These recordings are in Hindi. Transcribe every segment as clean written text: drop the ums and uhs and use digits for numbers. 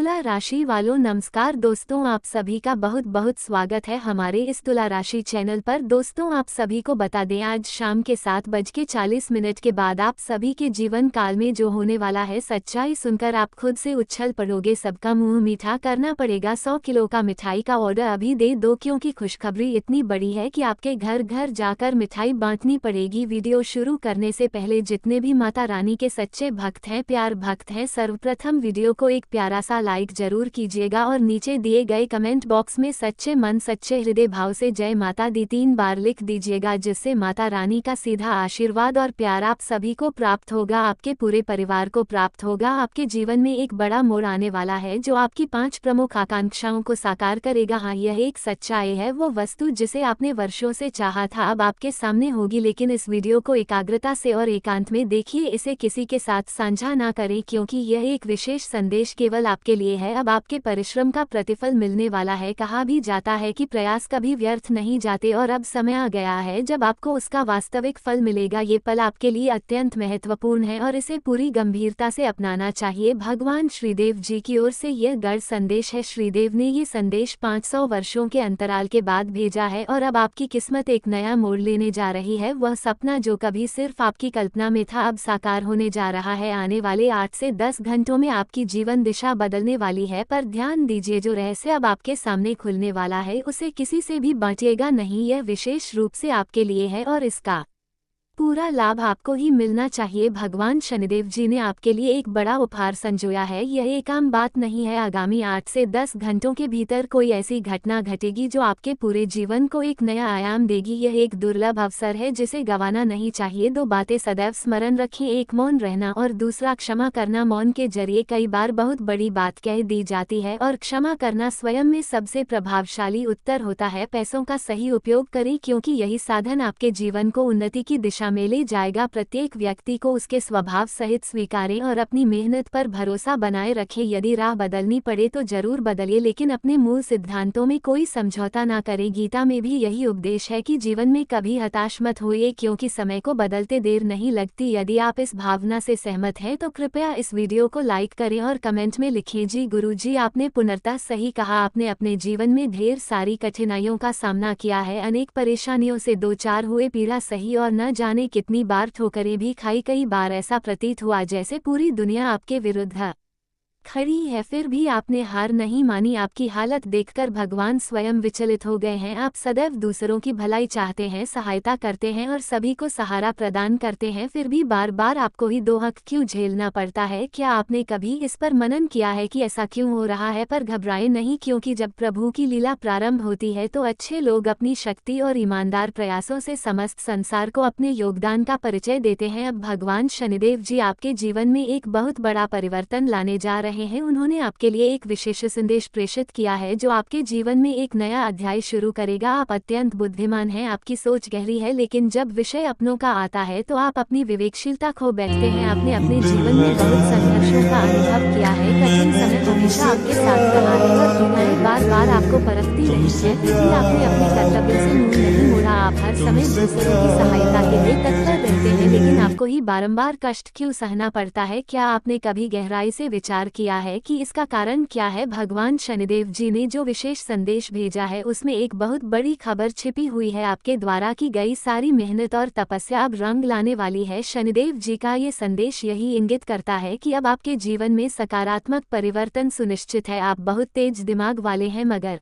तुला राशि वालों नमस्कार दोस्तों, आप सभी का बहुत बहुत स्वागत है हमारे इस तुला राशि चैनल पर। दोस्तों, आप सभी को बता दें, आज शाम के 7:40 के बाद आप सभी के जीवन काल में जो होने वाला है, सच्चाई सुनकर आप खुद से उछल पड़ोगे। सबका मुंह मीठा करना पड़ेगा। 100 किलो का मिठाई का ऑर्डर अभी दे दो, क्योंकि खुशखबरी इतनी बड़ी है कि आपके घर घर जाकर मिठाई बांटनी पड़ेगी। वीडियो शुरू करने से पहले जितने भी माता रानी के सच्चे भक्त हैं, प्यार भक्त हैं, सर्वप्रथम वीडियो को एक प्यारा सा लाइक जरूर कीजिएगा और नीचे दिए गए कमेंट बॉक्स में सच्चे मन सच्चे हृदय भाव से जय माता दी 3 बार लिख दीजिएगा, जिससे माता रानी का सीधा आशीर्वाद और प्यार आप सभी को प्राप्त होगा, आपके पूरे परिवार को प्राप्त होगा। आपके जीवन में एक बड़ा मोड़ आने वाला है जो आपकी 5 प्रमुख आकांक्षाओं को साकार करेगा। हाँ, यह एक सच्चाई है, वो वस्तु जिसे आपने वर्षों से चाहा था अब आपके सामने होगी। लेकिन इस वीडियो को एकाग्रता से और एकांत में देखिए, इसे किसी के साथ साझा ना करें, क्योंकि यह एक विशेष संदेश केवल आपके लिए है। अब आपके परिश्रम का प्रतिफल मिलने वाला है। कहा भी जाता है कि प्रयास कभी व्यर्थ नहीं जाते, और अब समय आ गया है जब आपको उसका वास्तविक फल मिलेगा। ये पल आपके लिए अत्यंत महत्वपूर्ण है और इसे पूरी गंभीरता से अपनाना चाहिए। भगवान श्रीदेव जी की ओर से यह गढ़ संदेश है। श्रीदेव ने ये संदेश 500 वर्षों के अंतराल के बाद भेजा है, और अब आपकी किस्मत एक नया मोड़ लेने जा रही है। वह सपना जो कभी सिर्फ आपकी कल्पना में था, अब साकार होने जा रहा है। आने वाले 8 से 10 घंटों में आपकी जीवन दिशा बदलने वाली है, पर ध्यान दीजिए, जो रहस्य अब आपके सामने खुलने वाला है उसे किसी से भी बांटिएगा नहीं। यह विशेष रूप से आपके लिए है और इसका पूरा लाभ आपको ही मिलना चाहिए। भगवान शनिदेव जी ने आपके लिए एक बड़ा उपहार संजोया है। यह एक आम बात नहीं है। आगामी 8 से 10 घंटों के भीतर कोई ऐसी घटना घटेगी जो आपके पूरे जीवन को एक नया आयाम देगी। यह एक दुर्लभ अवसर है जिसे गंवाना नहीं चाहिए। 2 बातें सदैव स्मरण रखें, एक मौन रहना और दूसरा क्षमा करना। मौन के जरिए कई बार बहुत बड़ी बात कह दी जाती है, और क्षमा करना स्वयं में सबसे प्रभावशाली उत्तर होता है। पैसों का सही उपयोग करें, क्योंकि यही साधन आपके जीवन को उन्नति की दिशा में ले जाएगा। प्रत्येक व्यक्ति को उसके स्वभाव सहित स्वीकारें और अपनी मेहनत पर भरोसा बनाए रखें। यदि राह बदलनी पड़े तो जरूर बदलिए, लेकिन अपने मूल सिद्धांतों में कोई समझौता ना करें। गीता में भी यही उपदेश है कि जीवन में कभी हताश मत होइए, क्योंकि समय को बदलते देर नहीं लगती। यदि आप इस भावना से सहमत हैं तो कृपया इस वीडियो को लाइक करें और कमेंट में लिखें, जी गुरुजी, आपने पूर्णतः सही कहा। आपने अपने जीवन में ढेर सारी कठिनाइयों का सामना किया है, अनेक परेशानियों से दो चार हुए, पीड़ा सही और न जाने कितनी बार ठोकरें भी खाई। कई बार ऐसा प्रतीत हुआ जैसे पूरी दुनिया आपके विरुद्ध खड़ी है, फिर भी आपने हार नहीं मानी। आपकी हालत देखकर भगवान स्वयं विचलित हो गए हैं। आप सदैव दूसरों की भलाई चाहते हैं, सहायता करते हैं और सभी को सहारा प्रदान करते हैं, फिर भी बार बार आपको ही दोहक क्यों झेलना पड़ता है? क्या आपने कभी इस पर मनन किया है कि ऐसा क्यों हो रहा है? पर घबराएं नहीं, क्योंकि जब प्रभु की लीला प्रारंभ होती है तो अच्छे लोग अपनी शक्ति और ईमानदार प्रयासों से समस्त संसार को अपने योगदान का परिचय देते हैं। अब भगवान शनिदेव जी आपके जीवन में एक बहुत बड़ा परिवर्तन लाने जा रहे हैं। उन्होंने आपके लिए एक विशेष संदेश प्रेषित किया है जो आपके जीवन में एक नया अध्याय शुरू करेगा। आप अत्यंत बुद्धिमान हैं, आपकी सोच गहरी है, लेकिन जब विषय अपनों का आता है तो आप अपनी विवेकशीलता खो बैठते हैं। आपने अपने जीवन में बहुत संघर्षों का अनुभव किया है, कठिन समय हमेशा आपके साथ रहा है और दुनियाएं बार बार आपको परखती रही है, फिर भी आपने अपने कर्तव्य से मुंह नहीं मोड़ा। आप हर समय दूसरों की सहायता के लिए तत्पर रहते हैं, लेकिन आपको ही बारंबार कष्ट क्यों सहना पड़ता है? क्या आपने कभी गहराई से विचार किया है कि इसका कारण क्या है? भगवान शनिदेव जी ने जो विशेष संदेश भेजा है उसमें एक बहुत बड़ी खबर छिपी हुई है। आपके द्वारा की गई सारी मेहनत और तपस्या अब रंग लाने वाली है। शनिदेव जी का ये संदेश यही इंगित करता है कि अब आपके जीवन में सकारात्मक परिवर्तन सुनिश्चित है। आप बहुत तेज दिमाग वाले हैं, मगर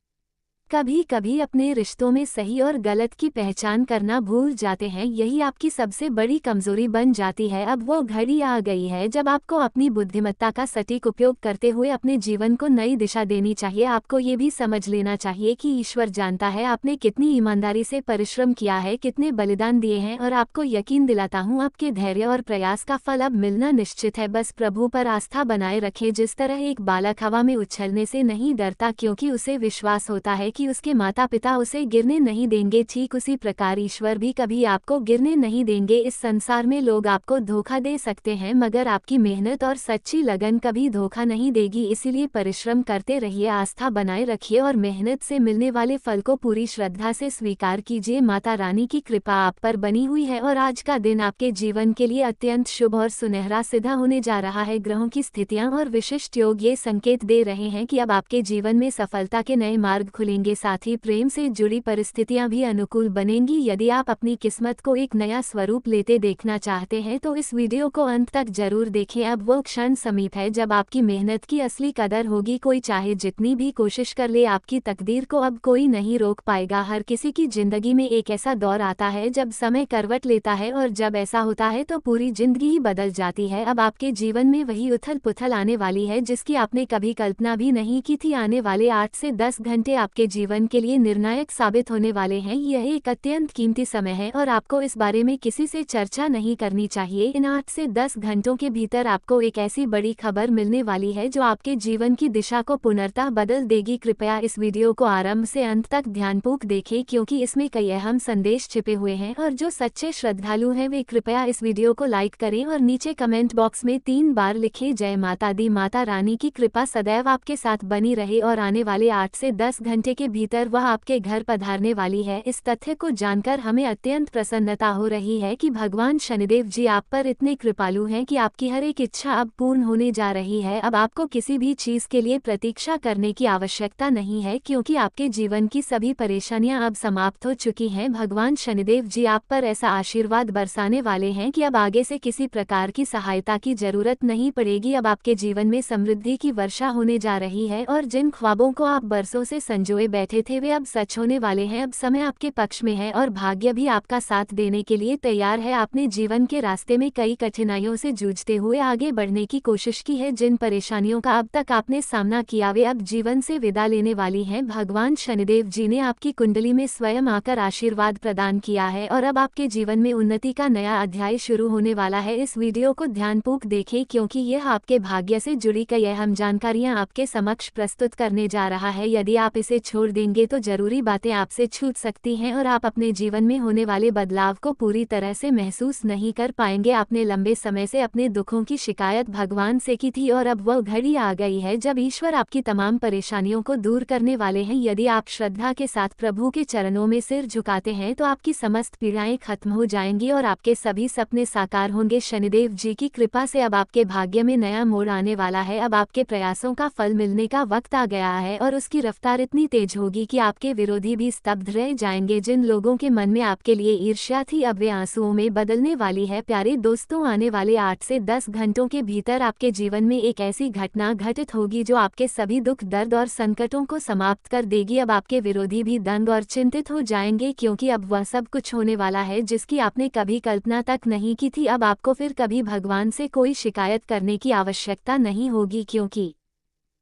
कभी कभी अपने रिश्तों में सही और गलत की पहचान करना भूल जाते हैं। यही आपकी सबसे बड़ी कमजोरी बन जाती है। अब वो घड़ी आ गई है जब आपको अपनी बुद्धिमत्ता का सटीक उपयोग करते हुए अपने जीवन को नई दिशा देनी चाहिए। आपको ये भी समझ लेना चाहिए कि ईश्वर जानता है आपने कितनी ईमानदारी से परिश्रम किया है, कितने बलिदान दिए हैं, और आपको यकीन दिलाता हूँ आपके धैर्य और प्रयास का फल अब मिलना निश्चित है। बस प्रभु पर आस्था बनाए रखें। जिस तरह एक बालक हवा में उछलने से नहीं डरता, क्योंकि उसे विश्वास होता है कि उसके माता पिता उसे गिरने नहीं देंगे, ठीक उसी प्रकार ईश्वर भी कभी आपको गिरने नहीं देंगे। इस संसार में लोग आपको धोखा दे सकते हैं, मगर आपकी मेहनत और सच्ची लगन कभी धोखा नहीं देगी। इसीलिए परिश्रम करते रहिए, आस्था बनाए रखिए और मेहनत से मिलने वाले फल को पूरी श्रद्धा से स्वीकार कीजिए। माता रानी की कृपा आप पर बनी हुई है और आज का दिन आपके जीवन के लिए अत्यंत शुभ और सुनहरा सिद्ध होने जा रहा है। ग्रहों की स्थितियां और विशिष्ट योग ये संकेत दे रहे हैं कि अब आपके जीवन में सफलता के नए मार्ग खुलेंगे, साथ ही प्रेम से जुड़ी परिस्थितियां भी अनुकूल बनेंगी। यदि आप अपनी किस्मत को एक नया स्वरूप लेते देखना चाहते हैं तो इस वीडियो को अंत तक जरूर देखें। अब वो क्षण समीप है जब आपकी मेहनत की असली कदर होगी। कोई चाहे जितनी भी कोशिश कर ले, आपकी तकदीर को अब कोई नहीं रोक पाएगा। हर किसी की जिंदगी में एक ऐसा दौर आता है जब समय करवट लेता है और जब ऐसा होता है तो पूरी जिंदगी ही बदल जाती है। अब आपके जीवन में वही उथल पुथल आने वाली है जिसकी आपने कभी कल्पना भी नहीं की थी। आने वाले 8 से 10 घंटे आपके जीवन के लिए निर्णायक साबित होने वाले हैं। यह एक अत्यंत कीमती समय है और आपको इस बारे में किसी से चर्चा नहीं करनी चाहिए। इन 8 से 10 घंटों के भीतर आपको एक ऐसी बड़ी खबर मिलने वाली है जो आपके जीवन की दिशा को पूर्णतः बदल देगी। कृपया इस वीडियो को आरंभ से अंत तक ध्यानपूर्वक देखें, क्योंकि इसमें कई अहम संदेश छिपे हुए हैं और जो सच्चे श्रद्धालु हैं वे कृपया इस वीडियो को लाइक करें और नीचे कमेंट बॉक्स में 3 बार लिखें जय माता दी। माता रानी की कृपा सदैव आपके साथ बनी रहे और आने वाले 8 से 10 घंटे के भीतर वह आपके घर पधारने वाली है। इस तथ्य को जानकर हमें अत्यंत प्रसन्नता हो रही है कि भगवान शनिदेव जी आप पर इतने कृपालु हैं कि आपकी हर एक इच्छा अब पूर्ण होने जा रही है। अब आपको किसी भी चीज के लिए प्रतीक्षा करने की आवश्यकता नहीं है, क्योंकि आपके जीवन की सभी परेशानियां अब समाप्त हो चुकी हैं। भगवान शनिदेव जी आप पर ऐसा आशीर्वाद बरसाने वाले हैं कि अब आगे से किसी प्रकार की सहायता की जरूरत नहीं पड़ेगी। अब आपके जीवन में समृद्धि की वर्षा होने जा रही है और जिन ख्वाबों को आप बरसों से संजोए बैठे थे वे अब सच होने वाले हैं। अब समय आपके पक्ष में है और भाग्य भी आपका साथ देने के लिए तैयार है। आपने जीवन के रास्ते में कई कठिनाइयों से जूझते हुए आगे बढ़ने की कोशिश की है। जिन परेशानियों का अब तक आपने सामना किया वे अब जीवन से विदा लेने वाली हैं। भगवान शनिदेव जी ने आपकी कुंडली में स्वयं आकर आशीर्वाद प्रदान किया है और अब आपके जीवन में उन्नति का नया अध्याय शुरू होने वाला है। इस वीडियो को ध्यानपूर्वक देखें, क्योंकि यह आपके भाग्य से जुड़ी कई अहम जानकारियां आपके समक्ष प्रस्तुत करने जा रहा है। यदि आप इसे छोड़ देंगे तो जरूरी बातें आपसे छूट सकती हैं और आप अपने जीवन में होने वाले बदलाव को पूरी तरह से महसूस नहीं कर पाएंगे। आपने लंबे समय से अपने दुखों की शिकायत भगवान से की थी और अब वह घड़ी आ गई है जब ईश्वर आपकी तमाम परेशानियों को दूर करने वाले हैं। यदि आप श्रद्धा के साथ प्रभु के चरणों में सिर झुकाते हैं तो आपकी समस्त पीड़ाएं खत्म हो जाएंगी और आपके सभी सपने साकार होंगे। शनिदेव जी की कृपा से अब आपके भाग्य में नया मोड़ आने वाला है। अब आपके प्रयासों का फल मिलने का वक्त आ गया है और उसकी रफ्तार इतनी तेज होगी कि आपके विरोधी भी स्तब्ध रह जाएंगे। जिन लोगों के मन में आपके लिए ईर्ष्या थी अब वे आंसुओं में बदलने वाली है। प्यारे दोस्तों, आने वाले 8 से 10 घंटों के भीतर आपके जीवन में एक ऐसी घटना घटित होगी जो आपके सभी दुख, दर्द और संकटों को समाप्त कर देगी। अब आपके विरोधी भी दंग और चिंतित हो जाएंगे, क्योंकि अब वह सब कुछ होने वाला है जिसकी आपने कभी कल्पना तक नहीं की थी। अब आपको फिर कभी भगवान से कोई शिकायत करने की आवश्यकता नहीं होगी, क्योंकि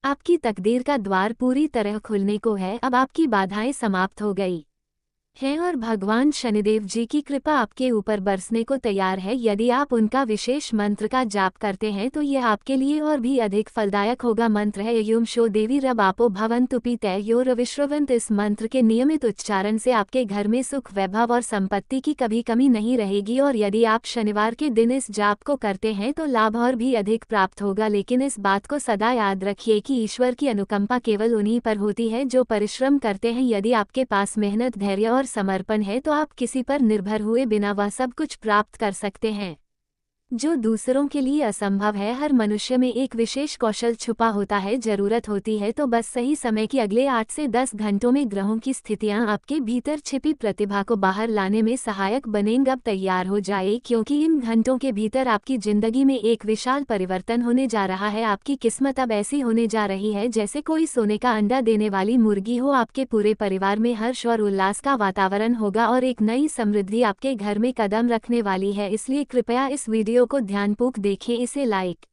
आपकी तकदीर का द्वार पूरी तरह खुलने को है। अब आपकी बाधाएं समाप्त हो गई हैं और भगवान शनिदेव जी की कृपा आपके ऊपर बरसने को तैयार है। यदि आप उनका विशेष मंत्र का जाप करते हैं तो यह आपके लिए और भी अधिक फलदायक होगा। मंत्र है युम शो देवी रब आपो भवन्तु पितयो विश्रवंत। इस मंत्र के नियमित उच्चारण से आपके घर में सुख, वैभव और संपत्ति की कभी कमी नहीं रहेगी और यदि आप शनिवार के दिन इस जाप को करते हैं तो लाभ और भी अधिक प्राप्त होगा। लेकिन इस बात को सदा याद रखिए कि ईश्वर की अनुकंपा केवल उन्हीं पर होती है जो परिश्रम करते हैं। यदि आपके पास मेहनत, धैर्य और समर्पण है तो आप किसी पर निर्भर हुए बिना वह सब कुछ प्राप्त कर सकते हैं जो दूसरों के लिए असंभव है। हर मनुष्य में एक विशेष कौशल छुपा होता है। जरूरत होती है तो बस सही समय की अगले 8 से 10 घंटों में ग्रहों की स्थितियां आपके भीतर छिपी प्रतिभा को बाहर लाने में सहायक बनेंगी। अब तैयार हो जाए, क्योंकि इन घंटों के भीतर आपकी जिंदगी में एक विशाल परिवर्तन होने जा रहा है। आपकी किस्मत अब ऐसी होने जा रही है जैसे कोई सोने का अंडा देने वाली मुर्गी हो। आपके पूरे परिवार में हर्ष और उल्लास का वातावरण होगा और एक नई समृद्धि आपके घर में कदम रखने वाली है। इसलिए कृपया इस वीडियो को ध्यानपूर्वक देखें, इसे लाइक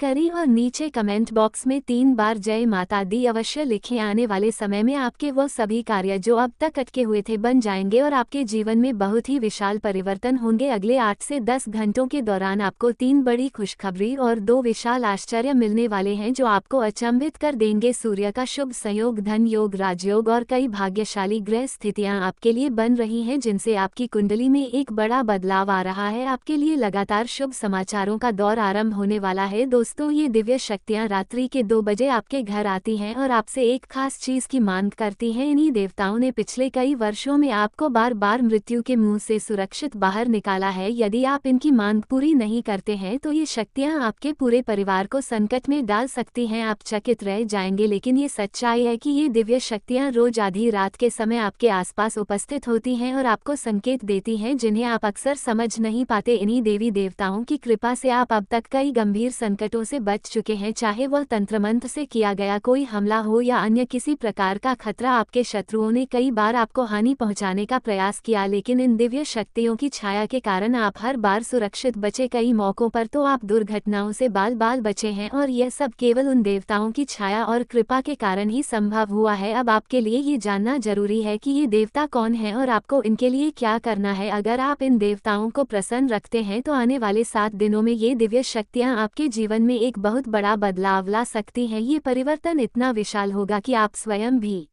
करें और नीचे कमेंट बॉक्स में 3 बार जय माता दी अवश्य लिखें। आने वाले समय में आपके वो सभी कार्य जो अब तक अटके हुए थे बन जाएंगे और आपके जीवन में बहुत ही विशाल परिवर्तन होंगे। अगले 8 से 10 घंटों के दौरान आपको 3 बड़ी खुशखबरी और 2 विशाल आश्चर्य मिलने वाले हैं जो आपको अचंभित कर देंगे। सूर्य का शुभ संयोग, धन योग, राजयोग और कई भाग्यशाली ग्रह स्थितियां आपके लिए बन रही हैं जिनसे आपकी कुंडली में एक बड़ा बदलाव आ रहा है। आपके लिए लगातार शुभ समाचारों का दौर आरंभ होने वाला है। दोस्तों, ये दिव्य शक्तियां रात्रि के 2 बजे आपके घर आती हैं और आपसे एक खास चीज की मांग करती हैं। इन्हीं देवताओं ने पिछले कई वर्षों में आपको बार बार मृत्यु के मुंह से सुरक्षित बाहर निकाला है। यदि आप इनकी मांग पूरी नहीं करते हैं तो ये शक्तियां आपके पूरे परिवार को संकट में डाल सकती हैं। आप चकित रह जाएंगे, लेकिन ये सच्चाई है कि ये दिव्य शक्तियां रोज आधी रात के समय आपके आसपास उपस्थित होती हैं और आपको संकेत देती हैं जिन्हें आप अक्सर समझ नहीं पाते। इन्हीं देवी देवताओं की कृपा से आप अब तक कई गंभीर संकटों से बच चुके हैं, चाहे वह तंत्रमंत्र से किया गया कोई हमला हो या अन्य किसी प्रकार का खतरा। आपके शत्रुओं ने कई बार आपको हानि पहुंचाने का प्रयास किया, लेकिन इन दिव्य शक्तियों की छाया के कारण आप हर बार सुरक्षित बचे। कई मौकों पर तो आप दुर्घटनाओं से बाल बाल बचे हैं और यह सब केवल उन देवताओं की छाया और कृपा के कारण ही संभव हुआ है। अब आपके लिए ये जानना जरूरी है कि ये देवता कौन है और आपको इनके लिए क्या करना है। अगर आप इन देवताओं को प्रसन्न रखते हैं तो आने वाले 7 दिनों में ये दिव्य शक्तियां आपके जीवन में एक बहुत बड़ा बदलाव ला सकती हैं। ये परिवर्तन इतना विशाल होगा कि आप स्वयं भी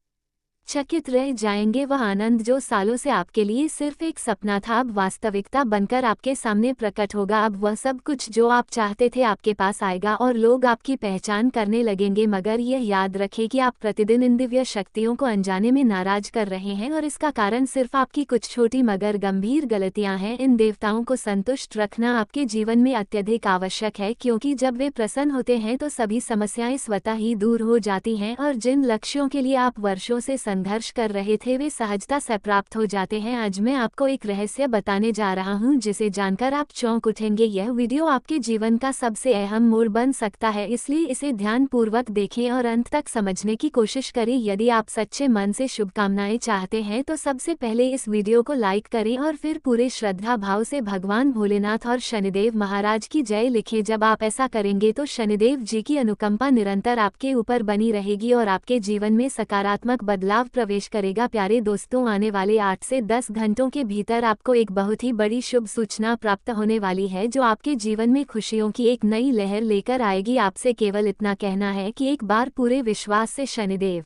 चकित रह जाएंगे। वह आनंद जो सालों से आपके लिए सिर्फ एक सपना था अब वास्तविकता बनकर आपके सामने प्रकट होगा। अब वह सब कुछ जो आप चाहते थे आपके पास आएगा और लोग आपकी पहचान करने लगेंगे। मगर यह याद रखें कि आप प्रतिदिन इन दिव्य शक्तियों को अनजाने में नाराज कर रहे हैं और इसका कारण सिर्फ आपकी कुछ छोटी मगर गंभीर गलतियां हैं। इन देवताओं को संतुष्ट रखना आपके जीवन में अत्यधिक आवश्यक है, क्योंकि जब वे प्रसन्न होते हैं तो सभी समस्याएं स्वतः ही दूर हो जाती हैं और जिन लक्ष्यों के लिए आप वर्षों से संघर्ष कर रहे थे वे सहजता से प्राप्त हो जाते हैं। आज मैं आपको एक रहस्य बताने जा रहा हूं जिसे जानकर आप चौंक उठेंगे। यह वीडियो आपके जीवन का सबसे अहम मोड़ बन सकता है, इसलिए इसे ध्यानपूर्वक देखें और अंत तक समझने की कोशिश करें। यदि आप सच्चे मन से शुभकामनाएं चाहते हैं तो सबसे पहले इस वीडियो को लाइक करें और फिर पूरे श्रद्धा भाव से भगवान भोलेनाथ और शनिदेव महाराज की जय लिखें। जब आप ऐसा करेंगे तो शनिदेव जी की अनुकंपा निरंतर आपके ऊपर बनी रहेगी और आपके जीवन में सकारात्मक बदलाव प्रवेश करेगा। प्यारे दोस्तों, आने वाले 8 से 10 घंटों के भीतर आपको एक बहुत ही बड़ी शुभ सूचना प्राप्त होने वाली है जो आपके जीवन में खुशियों की एक नई लहर लेकर आएगी। आपसे केवल इतना कहना है कि एक बार पूरे विश्वास से शनिदेव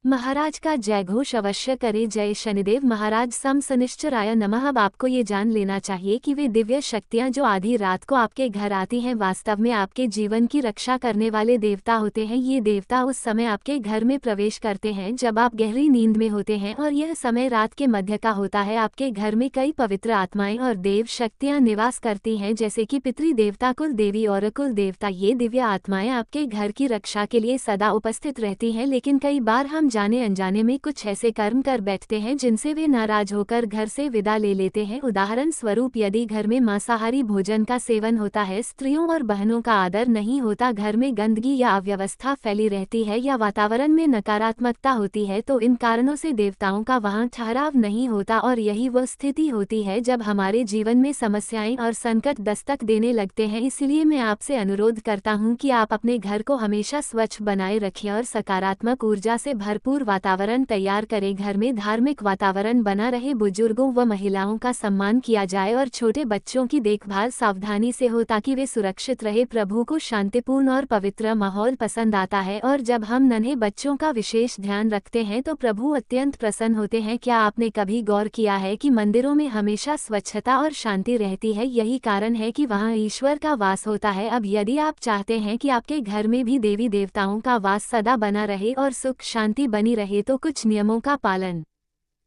महाराज का जय घोष अवश्य करें। जय शनिदेव महाराज सम सनिश्चराय नमः। अब आपको ये जान लेना चाहिए कि वे दिव्य शक्तियां जो आधी रात को आपके घर आती हैं वास्तव में आपके जीवन की रक्षा करने वाले देवता होते हैं। ये देवता उस समय आपके घर में प्रवेश करते हैं जब आप गहरी नींद में होते हैं और यह समय रात के मध्य का होता है। आपके घर में कई पवित्र आत्माएं और देव शक्तियां निवास करती हैं, जैसे कि पितृ देवता, कुल देवी और कुल देवता। ये दिव्य आत्माएं आपके घर की रक्षा के लिए सदा उपस्थित रहती हैं, लेकिन कई बार हम जाने अनजाने में कुछ ऐसे कर्म कर बैठते हैं जिनसे वे नाराज होकर घर से विदा ले लेते हैं। उदाहरण स्वरूप, यदि घर में मांसाहारी भोजन का सेवन होता है, स्त्रियों और बहनों का आदर नहीं होता, घर में गंदगी या अव्यवस्था फैली रहती है या वातावरण में नकारात्मकता होती है, तो इन कारणों से देवताओं का वहां ठहराव नहीं होता और यही वह स्थिति होती है जब हमारे जीवन में समस्याएं और संकट दस्तक देने लगते हैं। इसलिए मैं आपसे अनुरोध करता हूं कि आप अपने घर को हमेशा स्वच्छ बनाए रखें और सकारात्मक ऊर्जा से भरपूर वातावरण तैयार करें। घर में धार्मिक वातावरण बना रहे, बुजुर्गों व महिलाओं का सम्मान किया जाए और छोटे बच्चों की देखभाल सावधानी से हो ताकि वे सुरक्षित रहे। प्रभु को शांतिपूर्ण और पवित्र माहौल पसंद आता है और जब हम नन्हे बच्चों का विशेष ध्यान रखते हैं तो प्रभु अत्यंत प्रसन्न होते हैं। क्या आपने कभी गौर किया है कि मंदिरों में हमेशा स्वच्छता और शांति रहती है? यही कारण है कि वहां ईश्वर का वास होता है। अब यदि आप चाहते हैं कि आपके घर में भी देवी देवताओं का वास सदा बना रहे और सुख शांति बनी रहे तो कुछ नियमों का पालन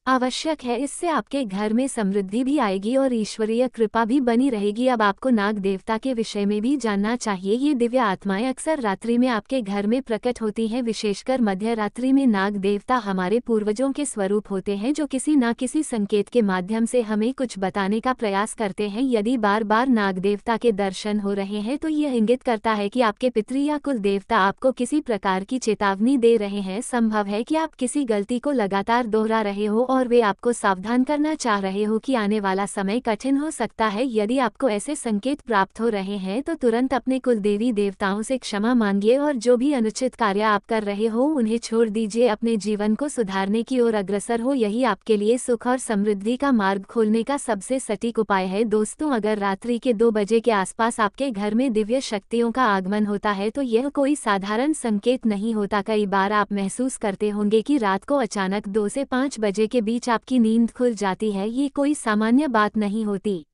आवश्यक है। इससे आपके घर में समृद्धि भी आएगी और ईश्वरीय कृपा भी बनी रहेगी। अब आपको नाग देवता के विषय में भी जानना चाहिए। ये दिव्य आत्माएं अक्सर रात्रि में आपके घर में प्रकट होती हैं, विशेषकर मध्य रात्रि में। नाग देवता हमारे पूर्वजों के स्वरूप होते हैं जो किसी न किसी संकेत के माध्यम से हमें कुछ बताने का प्रयास करते हैं। यदि बार बार नाग देवता के दर्शन हो रहे हैं तो यह इंगित करता है कि आपके पितृ या कुल देवता आपको किसी प्रकार की चेतावनी दे रहे हैं। संभव है कि आप किसी गलती को लगातार दोहरा रहे हो और वे आपको सावधान करना चाह रहे हो कि आने वाला समय कठिन हो सकता है। यदि आपको ऐसे संकेत प्राप्त हो रहे हैं तो तुरंत अपने कुलदेवी देवताओं से क्षमा मांगिए और जो भी अनुचित कार्य आप कर रहे हो उन्हें छोड़ दीजिए। अपने जीवन को सुधारने की ओर अग्रसर हो, यही आपके लिए सुख और समृद्धि का मार्ग खोलने का सबसे सटीक उपाय है। दोस्तों, अगर रात्रि के 2 बजे के आसपास आपके घर में दिव्य शक्तियों का आगमन होता है तो यह कोई साधारण संकेत नहीं होता। कई बार आप महसूस करते होंगे कि रात को अचानक 2 से 5 बजे के बीच आपकी नींद खुल जाती है। ये कोई सामान्य बात नहीं होती।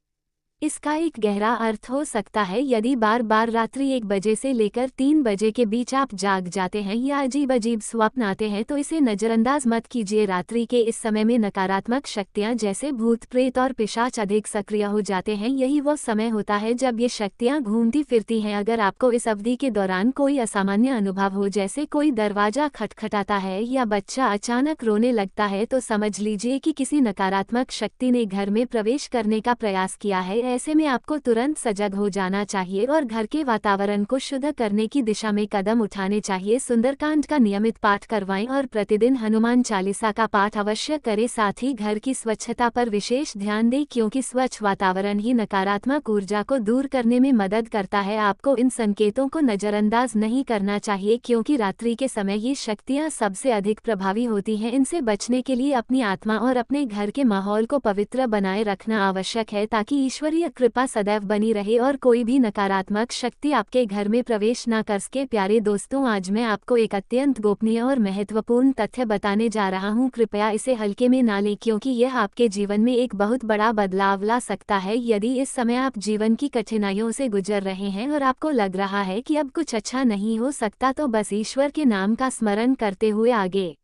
इसका एक गहरा अर्थ हो सकता है यदि बार बार रात्रि 1 बजे से लेकर 3 बजे के बीच आप जाग जाते हैं या अजीब अजीब स्वप्न आते हैं तो इसे नज़रअंदाज मत कीजिए। रात्रि के इस समय में नकारात्मक शक्तियां जैसे भूत प्रेत और पिशाच अधिक सक्रिय हो जाते हैं। यही वो समय होता है जब ये शक्तियां घूमती फिरती हैं। अगर आपको इस अवधि के दौरान कोई असामान्य अनुभव हो, जैसे कोई दरवाजा खटखटाता है या बच्चा अचानक रोने लगता है, तो समझ लीजिए कि किसी नकारात्मक शक्ति ने घर में प्रवेश करने का प्रयास किया है। ऐसे में आपको तुरंत सजग हो जाना चाहिए और घर के वातावरण को शुद्ध करने की दिशा में कदम उठाने चाहिए। सुंदरकांड का नियमित पाठ करवाएं और प्रतिदिन हनुमान चालीसा का पाठ अवश्य करें। साथ ही घर की स्वच्छता पर विशेष ध्यान दें, क्योंकि स्वच्छ वातावरण ही नकारात्मक ऊर्जा को दूर करने में मदद करता है। आपको इन संकेतों को नज़रअंदाज नहीं करना चाहिए, क्योंकि रात्रि के समय ये शक्तियाँ सबसे अधिक प्रभावी होती हैं। इनसे बचने के लिए अपनी आत्मा और अपने घर के माहौल को पवित्र बनाए रखना आवश्यक है, ताकि ईश्वरीय कृपा सदैव बनी रहे और कोई भी नकारात्मक शक्ति आपके घर में प्रवेश न कर सके। प्यारे दोस्तों, आज मैं आपको एक अत्यंत गोपनीय और महत्वपूर्ण तथ्य बताने जा रहा हूं। कृपया इसे हल्के में ना लें, क्योंकि यह आपके जीवन में एक बहुत बड़ा बदलाव ला सकता है। यदि इस समय आप जीवन की कठिनाइयों से गुजर रहे हैं और आपको लग रहा है कि अब कुछ अच्छा नहीं हो सकता, तो बस ईश्वर के नाम का स्मरण करते हुए आगे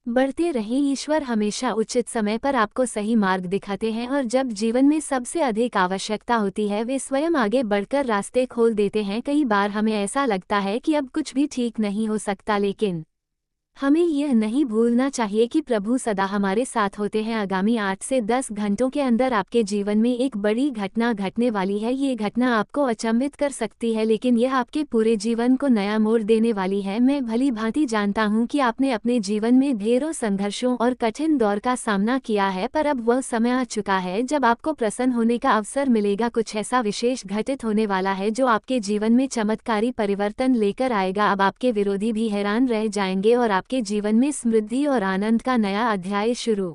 बढ़ते रहें। ईश्वर हमेशा उचित समय पर आपको सही मार्ग दिखाते हैं और जब जीवन में सबसे अधिक आवश्यकता होती है वे स्वयं आगे बढ़कर रास्ते खोल देते हैं। कई बार हमें ऐसा लगता है कि अब कुछ भी ठीक नहीं हो सकता, लेकिन हमें यह नहीं भूलना चाहिए कि प्रभु सदा हमारे साथ होते हैं। आगामी 8 से 10 घंटों के अंदर आपके जीवन में एक बड़ी घटना घटने वाली है। ये घटना आपको अचंभित कर सकती है, लेकिन यह आपके पूरे जीवन को नया मोड़ देने वाली है। मैं भली भांति जानता हूं कि आपने अपने जीवन में ढेरों संघर्षों और कठिन दौर का सामना किया है, पर अब वह समय आ चुका है जब आपको प्रसन्न होने का अवसर मिलेगा। कुछ ऐसा विशेष घटित होने वाला है जो आपके जीवन में चमत्कारी परिवर्तन लेकर आएगा। अब आपके विरोधी भी हैरान रह जाएंगे और आपके जीवन में समृद्धि और आनंद का नया अध्याय शुरू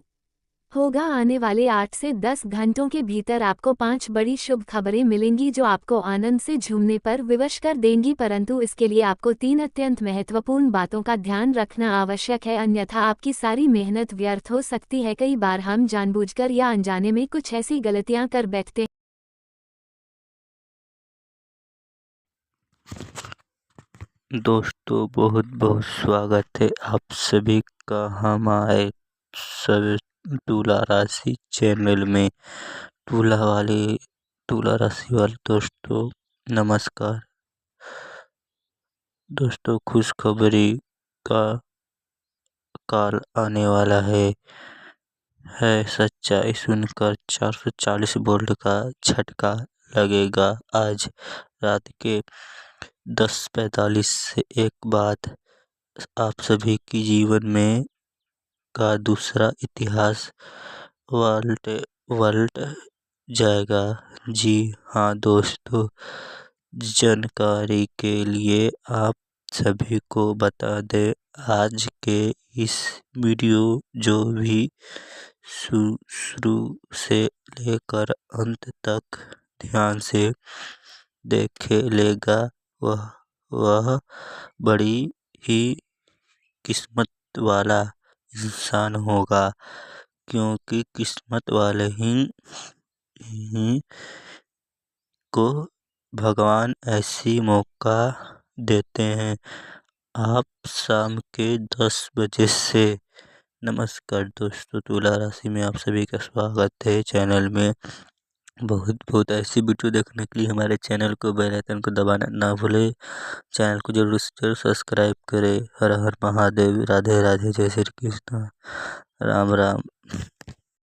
होगा। आने वाले 8 से 10 घंटों के भीतर आपको 5 बड़ी शुभ खबरें मिलेंगी जो आपको आनंद से झूमने पर विवश कर देंगी, परंतु इसके लिए आपको 3 अत्यंत महत्वपूर्ण बातों का ध्यान रखना आवश्यक है, अन्यथा आपकी सारी मेहनत व्यर्थ हो सकती है। कई बार हम जानबूझकर या अनजाने में कुछ ऐसी गलतियां कर बैठते हैं। दोस्तों, बहुत बहुत स्वागत है आप सभी का हमारे सब तुला राशि चैनल में। तुला राशि वाले दोस्तों नमस्कार। दोस्तों, खुशखबरी का काल आने वाला है सच्चाई सुनकर 440 वोल्ट का झटका लगेगा। आज रात के 10:45 से एक बाद आप सभी की जीवन में का दूसरा इतिहास पलट जाएगा। जी हाँ दोस्तों, जानकारी के लिए आप सभी को बता दें, आज के इस वीडियो जो भी शुरू से लेकर अंत तक ध्यान से देखे लेगा वह बड़ी ही किस्मत वाला इंसान होगा, क्योंकि किस्मत वाले ही को भगवान ऐसी मौका देते हैं। आप शाम के 10 बजे से नमस्कार दोस्तों, तुला राशि में आप सभी का स्वागत है। चैनल में बहुत बहुत ऐसी वीडियो देखने के लिए हमारे चैनल को बेल आइकन को दबाना ना भूले। चैनल को जरूर जरूर सब्सक्राइब करें। हर हर महादेव, राधे राधे, जय श्री कृष्ण, राम राम।